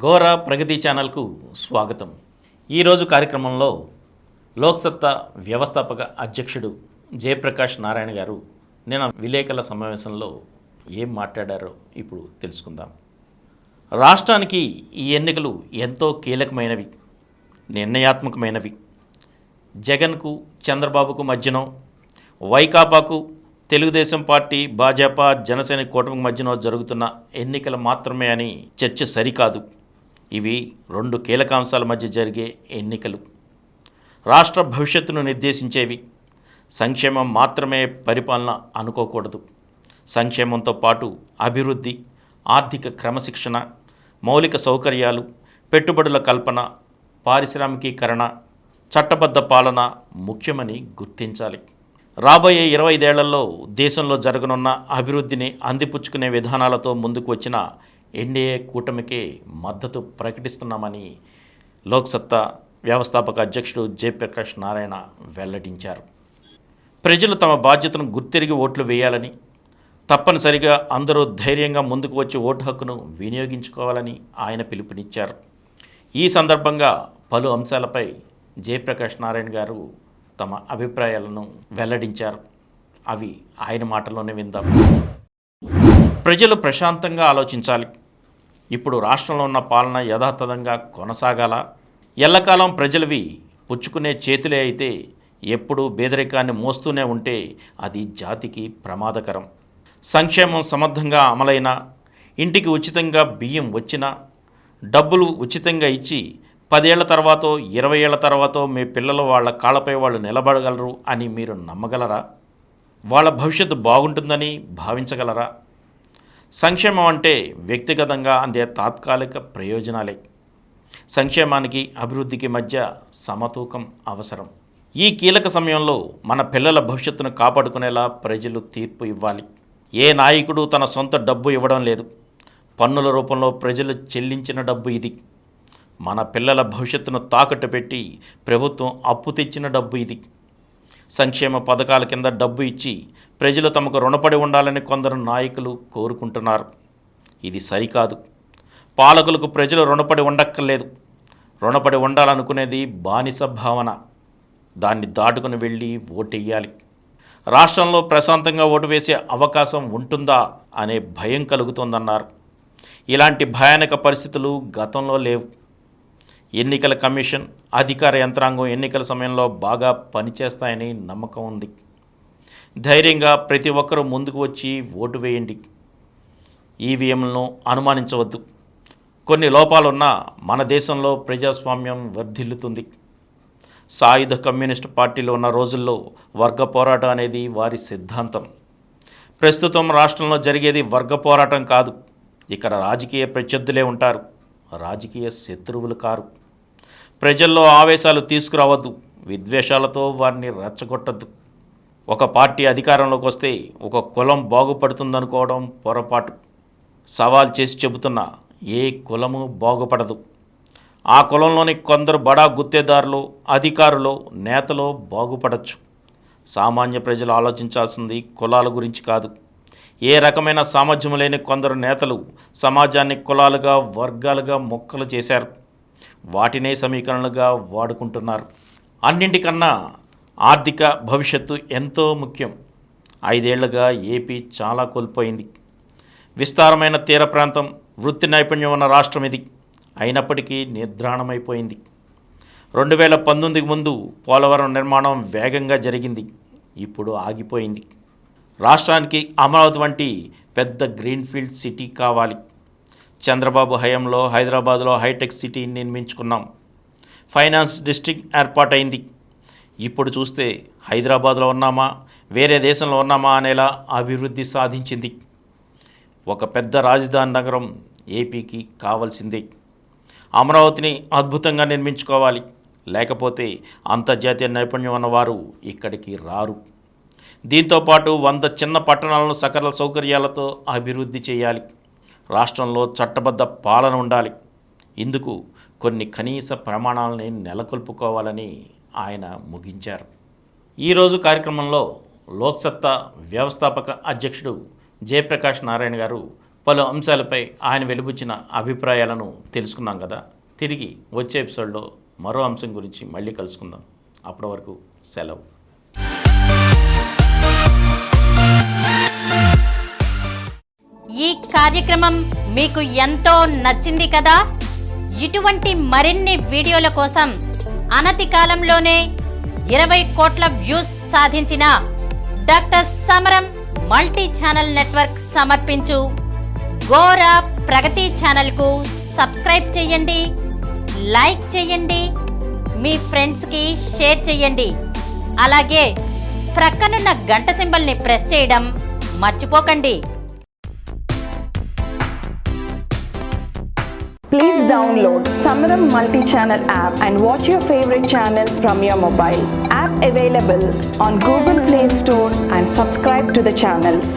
ఘోర ప్రగతి ఛానల్కు స్వాగతం. ఈరోజు కార్యక్రమంలో లోక్సత్తా వ్యవస్థాపక అధ్యక్షుడు జయప్రకాష్ నారాయణ గారు నిన్న విలేకరుల సమావేశంలో ఏం మాట్లాడారో ఇప్పుడు తెలుసుకుందాం. రాష్ట్రానికి ఈ ఎన్నికలు ఎంతో కీలకమైనవి, నిర్ణయాత్మకమైనవి. జగన్కు చంద్రబాబుకు మధ్యనో, వైకాపాకు తెలుగుదేశం పార్టీ, భాజపా, జనసేన కూటమికి మధ్యన జరుగుతున్న ఎన్నికలు మాత్రమే అని చర్చ సరికాదు. ఇవి రెండు కీలక అంశాల మధ్య జరిగే ఎన్నికలు. రాష్ట్ర భవిష్యత్తును నిర్దేశించేవి. సంక్షేమం మాత్రమే పరిపాలన అనుకోకూడదు. సంక్షేమంతో పాటు అభివృద్ధి, ఆర్థిక క్రమశిక్షణ, మౌలిక సౌకర్యాలు, పెట్టుబడుల కల్పన, పారిశ్రామికీకరణ, చట్టబద్ధ పాలన ముఖ్యమని గుర్తించాలి. రాబోయే 25 ఏళ్లలో దేశంలో జరగనున్న అభివృద్ధిని అందిపుచ్చుకునే విధానాలతో ముందుకు వచ్చిన ఎన్డీఏ కూటమికే మద్దతు ప్రకటిస్తున్నామని లోక్సత్తా వ్యవస్థాపక అధ్యక్షుడు జయప్రకాష్ నారాయణ వెల్లడించారు. ప్రజలు తమ బాధ్యతను గుర్తిరిగి ఓట్లు వేయాలని, తప్పనిసరిగా అందరూ ధైర్యంగా ముందుకు వచ్చి ఓటు హక్కును వినియోగించుకోవాలని ఆయన పిలుపునిచ్చారు. ఈ సందర్భంగా పలు అంశాలపై జయప్రకాష్ నారాయణ గారు తమ అభిప్రాయాలను వెల్లడించారు. అవి ఆయన మాటల్లోనే విందాం. ప్రజలు ప్రశాంతంగా ఆలోచించాలి. ఇప్పుడు రాష్ట్రంలో ఉన్న పాలన యథాతథంగా కొనసాగాల? ఎల్లకాలం ప్రజలవి పుచ్చుకునే చేతులే అయితే ఎప్పుడూ పేదరికాన్ని మోస్తూనే ఉంటే అది జాతికి ప్రమాదకరం. సంక్షేమం సమర్థంగా అమలైనా, ఇంటికి ఉచితంగా బియ్యం వచ్చినా, డబ్బులు ఉచితంగా ఇచ్చి 10 ఏళ్ల తర్వాతో 20 ఏళ్ల తర్వాతో మీ పిల్లలు వాళ్ళ కాళ్ళపై వాళ్ళు నిలబడగలరు అని మీరు నమ్మగలరా? వాళ్ళ భవిష్యత్తు బాగుంటుందని భావించగలరా? సంక్షేమం అంటే వ్యక్తిగతంగా అందే తాత్కాలిక ప్రయోజనాలే. సంక్షేమానికి, అభివృద్ధికి మధ్య సమతూకం అవసరం. ఈ కీలక సమయంలో మన పిల్లల భవిష్యత్తును కాపాడుకునేలా ప్రజలు తీర్పు ఇవ్వాలి. ఏ నాయకుడు తన సొంత డబ్బు ఇవ్వడం లేదు. పన్నుల రూపంలో ప్రజలు చెల్లించిన డబ్బు ఇది. మన పిల్లల భవిష్యత్తును తాకట్టు పెట్టి ప్రభుత్వం అప్పు తెచ్చిన డబ్బు ఇది. సంక్షేమ పథకాల కింద డబ్బు ఇచ్చి ప్రజలు తమకు రుణపడి ఉండాలని కొందరు నాయకులు కోరుకుంటున్నారు. ఇది సరికాదు. పాలకులకు ప్రజలు రుణపడి ఉండక్కర్లేదు. రుణపడి ఉండాలనుకునేది బానిస భావన. దాన్ని దాటుకుని వెళ్ళి ఓటెయ్యాలి. రాష్ట్రంలో ప్రశాంతంగా ఓటు వేసే అవకాశం ఉంటుందా అనే భయం కలుగుతోందన్నారు. ఇలాంటి భయానక పరిస్థితులు గతంలో లేవు. ఎన్నికల కమిషన్, అధికార యంత్రాంగం ఎన్నికల సమయంలో బాగా పనిచేస్తాయని నమ్మకం ఉంది. ధైర్యంగా ప్రతి ఒక్కరూ ముందుకు వచ్చి ఓటు వేయండి. ఈవీఎంలను అనుమానించవద్దు. కొన్ని లోపాలున్నా మన దేశంలో ప్రజాస్వామ్యం వర్ధిల్లుతుంది. సాయుధ కమ్యూనిస్టు పార్టీలో ఉన్న రోజుల్లో వర్గ పోరాటం అనేది వారి సిద్ధాంతం. ప్రస్తుతం రాష్ట్రంలో జరిగేది వర్గ పోరాటం కాదు. ఇక్కడ రాజకీయ ప్రత్యర్థులే ఉంటారు, రాజకీయ శత్రువులు కారు. ప్రజల్లో ఆవేశాలు తీసుకురావద్దు. విద్వేషాలతో వారిని రెచ్చగొట్టద్దు. ఒక పార్టీ అధికారంలోకి వస్తే ఒక కులం బాగుపడుతుందనుకోవడం పొరపాటు. సవాల్ చేసి చెబుతున్నా, ఏ కులము బాగుపడదు. ఆ కులంలోని కొందరు బడా గుత్తేదారులు, అధికారులు, నేతలు బాగుపడచ్చు. సామాన్య ప్రజలు ఆలోచించాల్సింది కులాల గురించి కాదు. ఏ రకమైన సామర్థ్యం లేని కొందరు నేతలు సమాజాన్ని కులాలుగా, వర్గాలుగా మొక్కలు చేశారు. వాటినే సమీకరణలుగా వాడుకుంటున్నారు. అన్నింటికన్నా ఆర్థిక భవిష్యత్తు ఎంతో ముఖ్యం. 5 ఏళ్లుగా ఏపీ చాలా కోల్పోయింది. విస్తారమైన తీర ప్రాంతం, వృత్తి నైపుణ్యం ఉన్న రాష్ట్రం ఇది. అయినప్పటికీ నిద్రాణమైపోయింది. 2019కి ముందు పోలవరం నిర్మాణం వేగంగా జరిగింది. ఇప్పుడు ఆగిపోయింది. రాష్ట్రానికి అమరావతి వంటి పెద్ద గ్రీన్ఫీల్డ్ సిటీ కావాలి. చంద్రబాబు హయాంలో హైదరాబాద్లో హైటెక్ సిటీ నిర్మించుకున్నాం. ఫైనాన్స్ డిస్ట్రిక్ట్ ఏర్పాటైంది. ఇప్పుడు చూస్తే హైదరాబాద్లో ఉన్నామా, వేరే దేశంలో ఉన్నామా అనేలా అభివృద్ధి సాధించింది. ఒక పెద్ద రాజధాని నగరం ఏపీకి కావాల్సిందే. అమరావతిని అద్భుతంగా నిర్మించుకోవాలి. లేకపోతే అంతర్జాతీయ నైపుణ్యం ఉన్నవారు ఇక్కడికి రారు. దీంతోపాటు 100 చిన్న పట్టణాలను సకల సౌకర్యాలతో అభివృద్ధి చేయాలి. రాష్ట్రంలో చట్టబద్ధ పాలన ఉండాలి. ఇందుకు కొన్ని కనీస ప్రమాణాలని నెలకొల్పుకోవాలని ఆయన ముగించారు. ఈరోజు కార్యక్రమంలో లోక్సత్తా వ్యవస్థాపక అధ్యక్షుడు జయప్రకాష్ నారాయణ గారు పలు అంశాలపై ఆయన వెలుబుచ్చిన అభిప్రాయాలను తెలుసుకున్నాం కదా. తిరిగి వచ్చే ఎపిసోడ్లో మరో అంశం గురించి మళ్ళీ కలుసుకుందాం. అప్పటి వరకు సెలవు. ఈ కార్యక్రమం మీకు ఎంతో నచ్చింది కదా. ఇటువంటి మరిన్ని వీడియోల కోసం అనతి కాలంలోనే 20 కోట్ల వ్యూస్ సాధించిన డాక్టర్ సమరం మల్టీ ఛానల్ నెట్వర్క్ సమర్పించు గోరా ప్రగతి ఛానల్కు సబ్స్క్రైబ్ చేయండి, లైక్ చేయండి, మీ ఫ్రెండ్స్కి షేర్ చేయండి. అలాగే ప్రక్కనున్న గంట సింబల్ని ప్రెస్ చేయడం మర్చిపోకండి. Please download Samaram multi-channel app and watch your favorite channels from your mobile. App available on Google Play Store and subscribe to the channels.